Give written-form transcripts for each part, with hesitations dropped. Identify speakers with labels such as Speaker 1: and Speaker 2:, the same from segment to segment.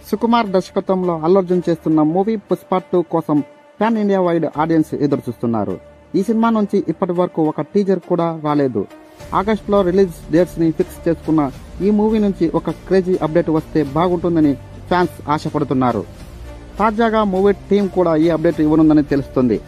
Speaker 1: సుకుమార్ దర్శకత్వంలో అల్లు అర్జున్ చేస్తున్న మూవీ పుష్ప 2 కోసం పాన్ ఇండియా వైడ్ ఆడియన్స్ ఎదురు చూస్తున్నారు. ఈ సినిమా నుంచి ఇప్పటి వరకు ఒక టీజర్ కూడా రాలేదు. ఆగస్టులో రిలీజ్ డేట్స్ ని ఫిక్స్ చేసుకున్న ఈ మూవీ నుంచి ఒక క్రేజీ అప్డేట్ వస్తే బాగుంటుందని ఫ్యాన్స్ ఆశపడుతున్నారు. తాజాగా మూవీ టీం కూడా ఈ అప్డేట్ ఇవ్వనుందని తెలుస్తుంది.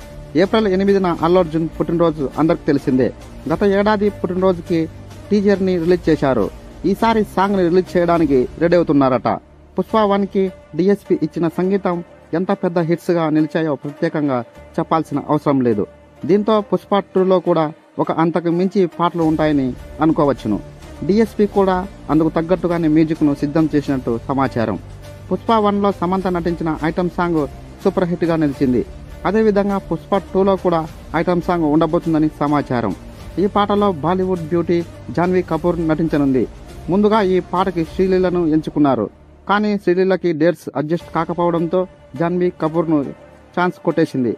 Speaker 1: ఏప్రిల్ 8న అల్లు అర్జున్ పుట్టినరోజు అందరికి తెలిసిందే. గత ఏడాది పుట్టినరోజుకి టీజర్ ని రిలీజ్ చేశారు. ఈసారి సాంగ్ ని రిలీజ్ చేయడానికి రెడీ అవుతున్నారట. పుష్ప 1కి డిఎస్పి ఇచ్చిన సంగీతం ఎంత పెద్ద హిట్స్ గా నిలిచాయో ప్రత్యేకంగా చెప్పాల్సిన అవసరం లేదు. దీంతో పుష్ప 2లో కూడా ఒక అంతకు మించి పాటలు ఉంటాయని అనుకోవచ్చును. డిఎస్పి కూడా అందుకు తగ్గట్టుగానే మ్యూజిక్ ను సిద్ధం చేసినట్టు సమాచారం. పుష్ప 1లో సమంత నటించిన ఐటమ్ సాంగ్ సూపర్ హిట్ గా నిలిచింది. అదేవిధంగా పుష్ప 2లో కూడా ఐటమ్ సాంగ్ ఉండబోతుందని సమాచారం. ఈ పాటలో బాలీవుడ్ బ్యూటీ జాన్వీ కపూర్ నటించనుంది. ముందుగా ఈ పాటకి శ్రీలీలను ఎంచుకున్నారు. కానీ శ్రీలీలకి డేట్స్ అడ్జస్ట్ కాకపోవడంతో జాన్వీ కపూర్ ను ఛాన్స్ కొట్టేసింది.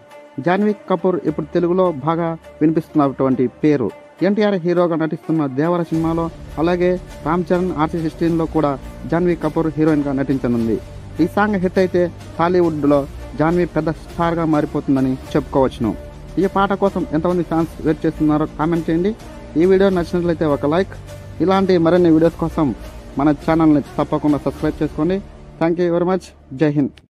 Speaker 1: జాన్వీ కపూర్ ఇప్పుడు తెలుగులో బాగా వినిపిస్తున్నటువంటి పేరు. ఎన్టీఆర్ హీరోగా నటిస్తున్న దేవర సినిమాలో, అలాగే రామ్ చరణ్ RC-16లో కూడా జాన్వీ కపూర్ హీరోయిన్ గా నటించనుంది. ఈ సాంగ్ హిట్ అయితే టాలీవుడ్ లో జాన్వీ పెద్ద స్టార్ గా మారిపోతుందని చెప్పుకోవచ్చును. ఈ పాట కోసం ఎంతమంది ఫ్యాన్స్ వెయిట్ చేస్తున్నారో కామెంట్ చేయండి. ఈ వీడియో నచ్చినట్లయితే ఒక లైక్. ఇలాంటి మరిన్ని వీడియోస్ కోసం మన ఛానల్ని తప్పకుండా సబ్స్క్రైబ్ చేసుకోండి. Thank you very much. జై హింద్.